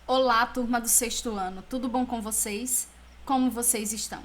Olá, turma do sexto ano, tudo bom com vocês? Como vocês estão?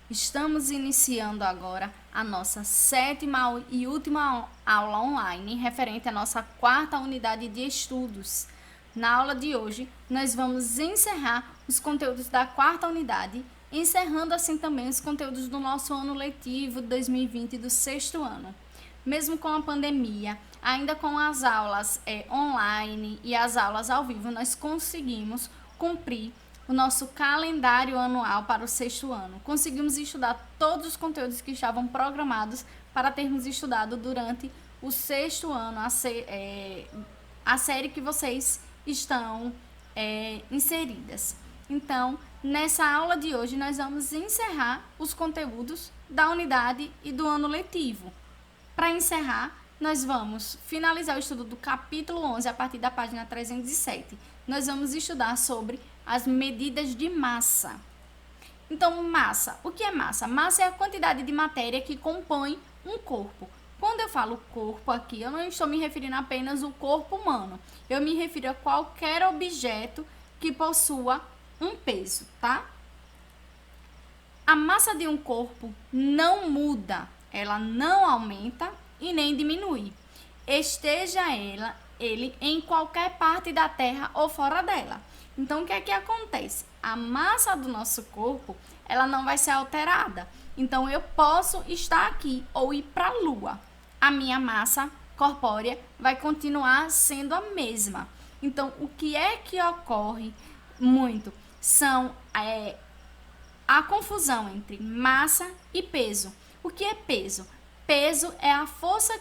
Estamos iniciando agora a nossa sétima e última aula online, referente à nossa quarta unidade de estudos. Na aula de hoje, nós vamos encerrar os conteúdos da quarta unidade, encerrando assim também os conteúdos do nosso ano letivo 2020 do sexto ano. Mesmo com a pandemia, ainda com as aulas online e as aulas ao vivo, nós conseguimos cumprir o nosso calendário anual para o sexto ano. Conseguimos estudar todos os conteúdos que estavam programados para termos estudado durante o sexto ano, a série que vocês estão inseridas. Então, nessa aula de hoje, nós vamos encerrar os conteúdos da unidade e do ano letivo. Para encerrar, nós vamos finalizar o estudo do capítulo 11 a partir da página 307. Nós vamos estudar sobre as medidas de massa. Então, massa. O que é massa? Massa é a quantidade de matéria que compõe um corpo. Quando eu falo corpo aqui, eu não estou me referindo apenas ao corpo humano. Eu me refiro a qualquer objeto que possua um peso, tá? A massa de um corpo não muda, ela não aumenta e nem diminui. Esteja ele em qualquer parte da Terra ou fora dela. Então, o que é que acontece? A massa do nosso corpo, ela não vai ser alterada. Então, eu posso estar aqui ou ir para a Lua. A minha massa corpórea vai continuar sendo a mesma. Então, o que é que ocorre muito são a confusão entre massa e peso. O que é peso? Peso é a força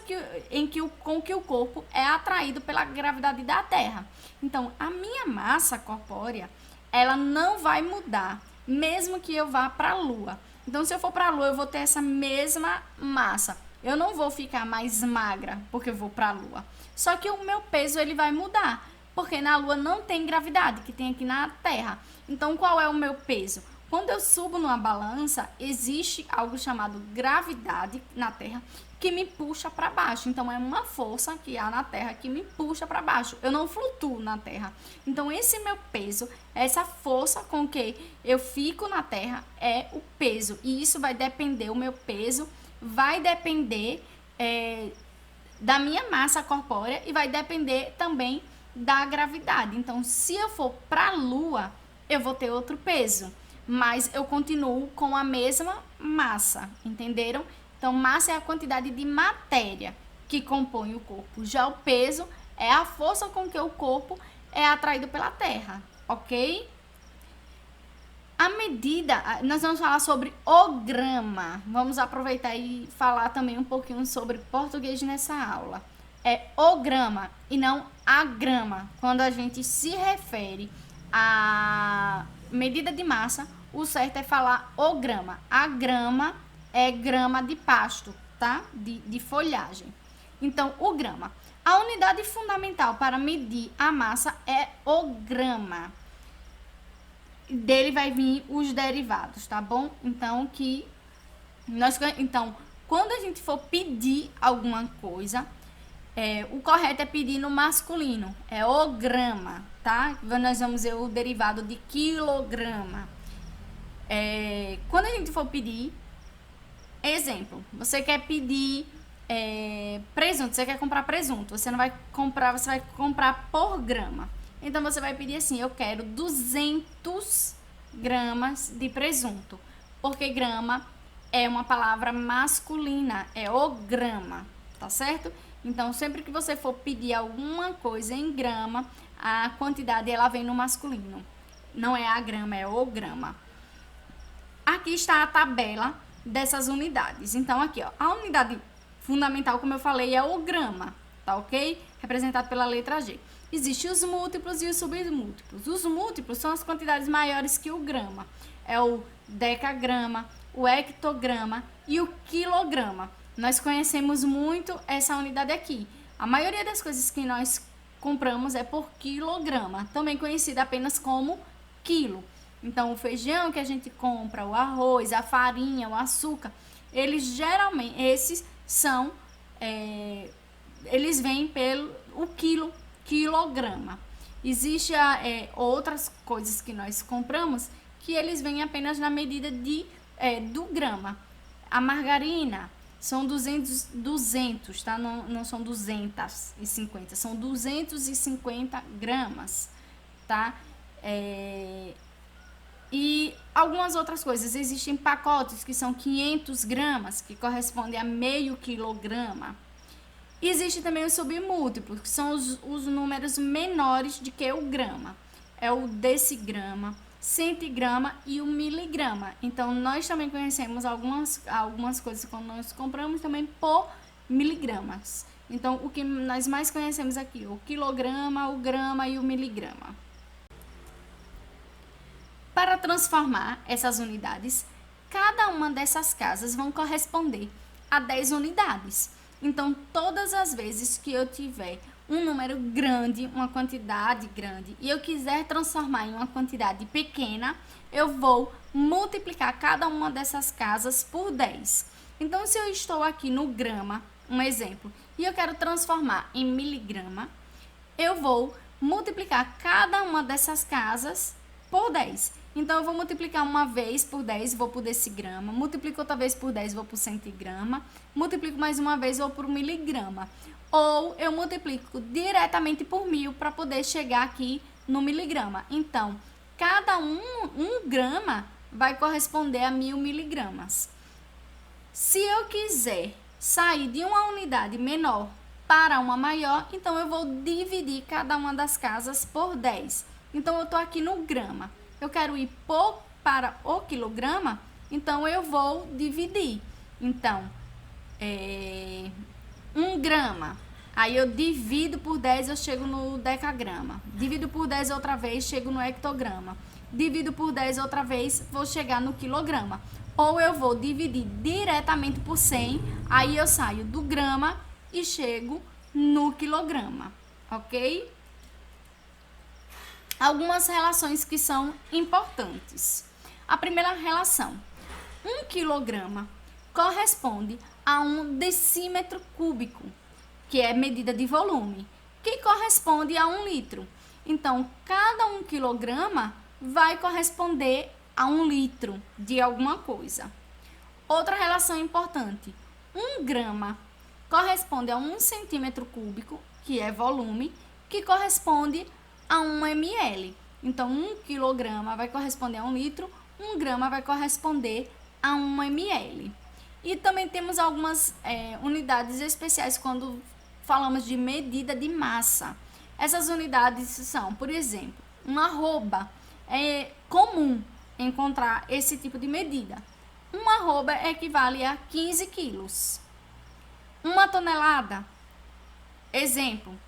com que o corpo é atraído pela gravidade da Terra. Então, a minha massa corpórea, ela não vai mudar, mesmo que eu vá para a Lua. Então, se eu for para a Lua, eu vou ter essa mesma massa. Eu não vou ficar mais magra porque eu vou para a Lua. Só que o meu peso ele vai mudar, porque na Lua não tem gravidade, que tem aqui na Terra. Então, qual é o meu peso? Quando eu subo numa balança, existe algo chamado gravidade na Terra que me puxa para baixo. Então, é uma força que há na Terra que me puxa para baixo. Eu não flutuo na Terra. Então, esse meu peso, essa força com que eu fico na Terra é o peso. E isso vai depender, o meu peso vai depender da minha massa corpórea e vai depender também da gravidade. Então, se eu for para a Lua, eu vou ter outro peso, mas eu continuo com a mesma massa, entenderam? Então, massa é a quantidade de matéria que compõe o corpo. Já o peso é a força com que o corpo é atraído pela Terra, ok? A medida, nós vamos falar sobre o grama. Vamos aproveitar e falar também um pouquinho sobre português nessa aula. É o grama e não a grama. Quando a gente se refere à medida de massa, o certo é falar o grama. A grama é grama de pasto, tá? De folhagem. Então, o grama. A unidade fundamental para medir a massa é o grama. Dele vai vir os derivados, tá bom? Então, quando a gente for pedir alguma coisa, o correto é pedir no masculino, é o grama, tá? Nós vamos ver o derivado de quilograma. Quando a gente for pedir, exemplo, você quer pedir presunto, você quer comprar presunto, você vai comprar por grama. Então, você vai pedir assim, eu quero 200 gramas de presunto, porque grama é uma palavra masculina, é o grama, tá certo? Então, sempre que você for pedir alguma coisa em grama, a quantidade ela vem no masculino, não é a grama, é o grama. Aqui está a tabela dessas unidades. Então, aqui, ó, a unidade fundamental, como eu falei, é o grama, tá ok? Representado pela letra G. Existem os múltiplos e os submúltiplos. Os múltiplos são as quantidades maiores que o grama. É o decagrama, o hectograma e o quilograma. Nós conhecemos muito essa unidade aqui. A maioria das coisas que nós compramos é por quilograma, também conhecida apenas como quilo. Então, o feijão que a gente compra, o arroz, a farinha, o açúcar, esses eles vêm pelo quilograma. Existem outras coisas que nós compramos que eles vêm apenas na medida do grama. A margarina são 200, tá? Não são 250, são 250 gramas, tá? E algumas outras coisas. Existem pacotes que são 500 gramas, que corresponde a meio quilograma. Existe também os submúltiplos, que são os números menores de que o grama. É o decigrama, centigrama e o miligrama. Então, nós também conhecemos algumas coisas quando nós compramos também por miligramas. Então, o que nós mais conhecemos aqui, o quilograma, o grama e o miligrama. Para transformar essas unidades, cada uma dessas casas vão corresponder a 10 unidades. Então, todas as vezes que eu tiver um número grande, uma quantidade grande, e eu quiser transformar em uma quantidade pequena, eu vou multiplicar cada uma dessas casas por 10. Então, se eu estou aqui no grama, um exemplo, e eu quero transformar em miligrama, eu vou multiplicar cada uma dessas casas por 10. Então, eu vou multiplicar uma vez por 10, vou por decigrama. Multiplico outra vez por 10, vou por centigrama. Multiplico mais uma vez, vou por miligrama. Ou eu multiplico diretamente por 1000 para poder chegar aqui no miligrama. Então, cada um grama vai corresponder a 1000 miligramas. Se eu quiser sair de uma unidade menor para uma maior, então eu vou dividir cada uma das casas por 10. Então, eu estou aqui no grama. Eu quero ir para o quilograma, então eu vou dividir. Então, 1 grama. Aí eu divido por 10, eu chego no decagrama. Divido por 10 outra vez, chego no hectograma. Divido por 10 outra vez, vou chegar no quilograma. Ou eu vou dividir diretamente por 100, aí eu saio do grama e chego no quilograma, ok? Algumas relações que são importantes. A primeira relação: 1 quilograma corresponde a 1 decímetro cúbico, que é medida de volume, que corresponde a 1 litro. Então, cada 1 quilograma vai corresponder a 1 litro de alguma coisa. Outra relação importante: 1 grama corresponde a 1 centímetro cúbico, que é volume, que corresponde a 1 ml. Então, 1 quilograma vai corresponder a 1 litro, 1 grama vai corresponder a 1 ml. E também temos algumas unidades especiais quando falamos de medida de massa. Essas unidades são, por exemplo, uma arroba. É comum encontrar esse tipo de medida. Uma arroba equivale a 15 quilos. Uma tonelada, exemplo,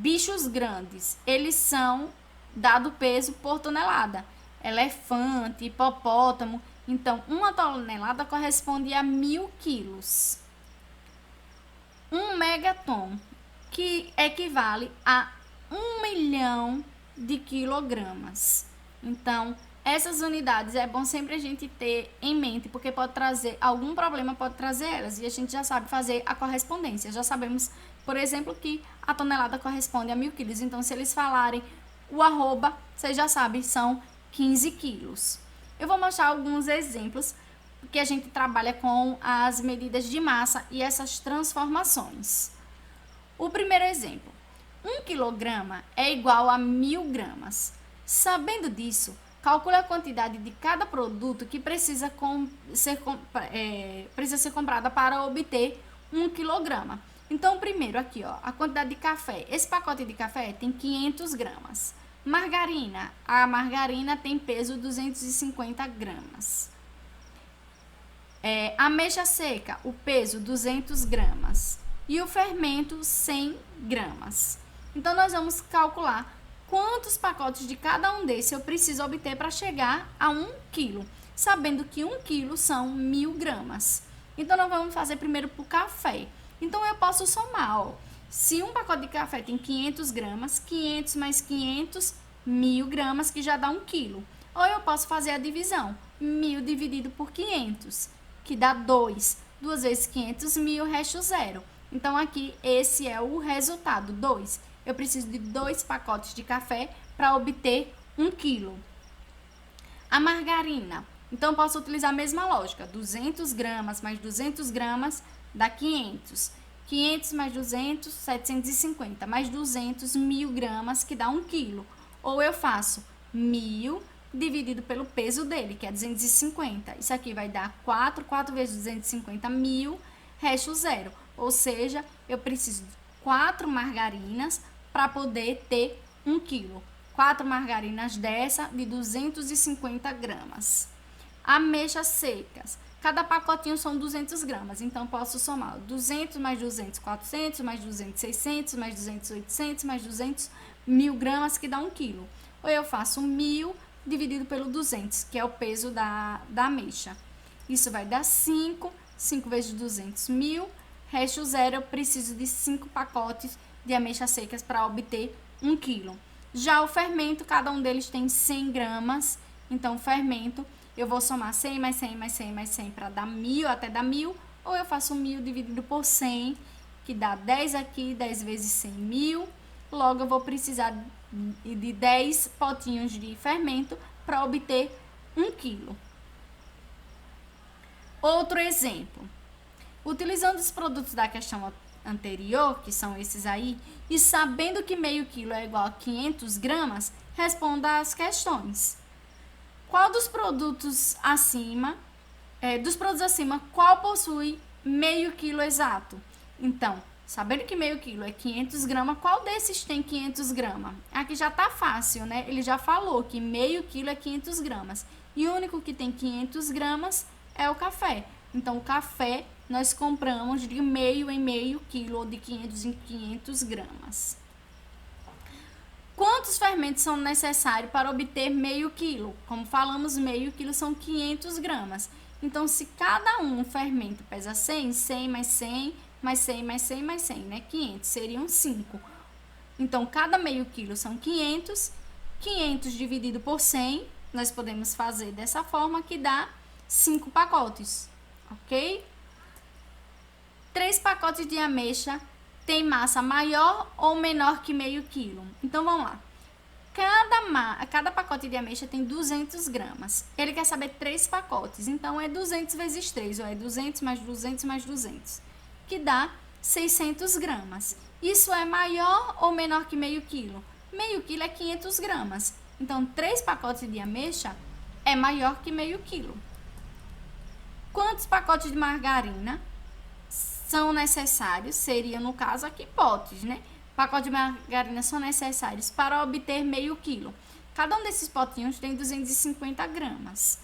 bichos grandes, eles são dado peso por tonelada. Elefante, hipopótamo. Então, 1 tonelada corresponde a 1000 quilos. 1 megaton, que equivale a 1 milhão de quilogramas. Então, essas unidades é bom sempre a gente ter em mente, porque pode trazer algum problema, pode trazer elas, e a gente já sabe fazer a correspondência. Já sabemos, por exemplo, que a tonelada corresponde a 1000 quilos. Então, se eles falarem o arroba, vocês já sabem, são 15 quilos. Eu vou mostrar alguns exemplos que a gente trabalha com as medidas de massa e essas transformações. O primeiro exemplo: 1 quilograma é igual a 1000 gramas. Sabendo disso, calcule a quantidade de cada produto que precisa ser comprada para obter 1 quilograma. Então, primeiro aqui, ó, a quantidade de café. Esse pacote de café tem 500 gramas. Margarina. A margarina tem peso 250 gramas. Ameixa seca, o peso 200 gramas. E o fermento 100 gramas. Então, nós vamos calcular quantos pacotes de cada um desses eu preciso obter para chegar a 1 quilo. Sabendo que 1 quilo são 1000 gramas. Então, nós vamos fazer primeiro para o café. Então, eu posso somar, ó. Se um pacote de café tem 500 gramas, 500 mais 500, 1000 gramas, que já dá 1 quilo. Ou eu posso fazer a divisão, 1000 dividido por 500, que dá 2. 2 vezes 500, 1000, resto 0. Então, aqui, esse é o resultado, 2. eu preciso de 2 pacotes de café para obter 1 quilo. A margarina, então eu posso utilizar a mesma lógica, 200 gramas mais 200 gramas dá 500. 500 mais 200, 750, mais 200, 1.000 gramas, que dá 1 quilo. Ou eu faço 1.000 dividido pelo peso dele, que é 250. Isso aqui vai dar 4 vezes 250, 1.000, resto 0. Ou seja, eu preciso de 4 margarinas para poder ter 1 quilo. 4 margarinas dessa de 250 gramas. Ameixas secas. Cada pacotinho são 200 gramas, então posso somar 200 mais 200, 400, mais 200, 600, mais 200, 800, mais 200, 1.000 gramas, que dá 1 quilo. Ou eu faço 1.000 dividido pelo 200, que é o peso da ameixa. Isso vai dar 5, 5 vezes 200, 1.000, resto 0, eu preciso de 5 pacotes de ameixas secas para obter 1 quilo. Já o fermento, cada um deles tem 100 gramas, então o fermento, eu vou somar 100 mais 100 mais 100 mais 100 para dar 1.000, até dar 1.000, ou eu faço 1.000 dividido por 100, que dá 10 aqui, 10 vezes 100, 1.000. Logo, eu vou precisar de 10 potinhos de fermento para obter 1 quilo. Outro exemplo. Utilizando os produtos da questão anterior, que são esses aí, e sabendo que meio quilo é igual a 500 gramas, responda as questões. Qual dos produtos acima, qual possui meio quilo exato? Então, sabendo que meio quilo é 500 gramas, qual desses tem 500 gramas? Aqui já tá fácil, né? Ele já falou que meio quilo é 500 gramas. E o único que tem 500 gramas é o café. Então, o café nós compramos de meio em meio quilo ou de 500 em 500 gramas. Quantos fermentos são necessários para obter meio quilo? Como falamos, meio quilo são 500 gramas. Então, se cada um fermento pesa 100, 100 mais 100, mais 100, mais 100, mais 100, né? 500, seriam 5. Então, cada meio quilo são 500. 500 dividido por 100, nós podemos fazer dessa forma, que dá 5 pacotes, ok? 3 pacotes de ameixa tem massa maior ou menor que meio quilo? Então, vamos lá. Cada pacote de ameixa tem 200 gramas. Ele quer saber 3 pacotes. Então, é 200 vezes 3, ou é 200 mais 200 mais 200, que dá 600 gramas. Isso é maior ou menor que meio quilo? Meio quilo é 500 gramas. Então, 3 pacotes de ameixa é maior que meio quilo. Quantos pacotes de margarina são necessários? Seria, no caso aqui, potes, né? Pacotes de margarina são necessários para obter meio quilo. Cada um desses potinhos tem 250 gramas.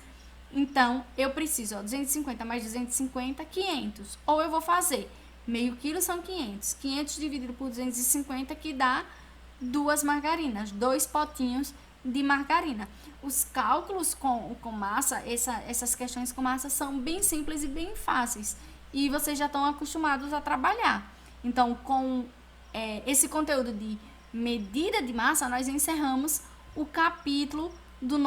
Então, eu preciso, 250 mais 250, 500. Ou eu vou fazer, meio quilo são 500. 500 dividido por 250, que dá 2 margarinas, 2 potinhos de margarina. Os cálculos com massa, essas questões com massa são bem simples e bem fáceis. E vocês já estão acostumados a trabalhar. Então, com esse conteúdo de medida de massa, nós encerramos o capítulo da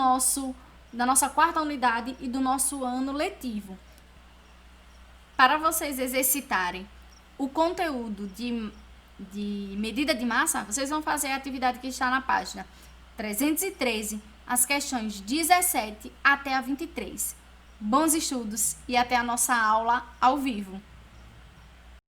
nossa 4ª unidade e do nosso ano letivo. Para vocês exercitarem o conteúdo de medida de massa, vocês vão fazer a atividade que está na página 313, as questões 17 até a 23. Bons estudos e até a nossa aula ao vivo.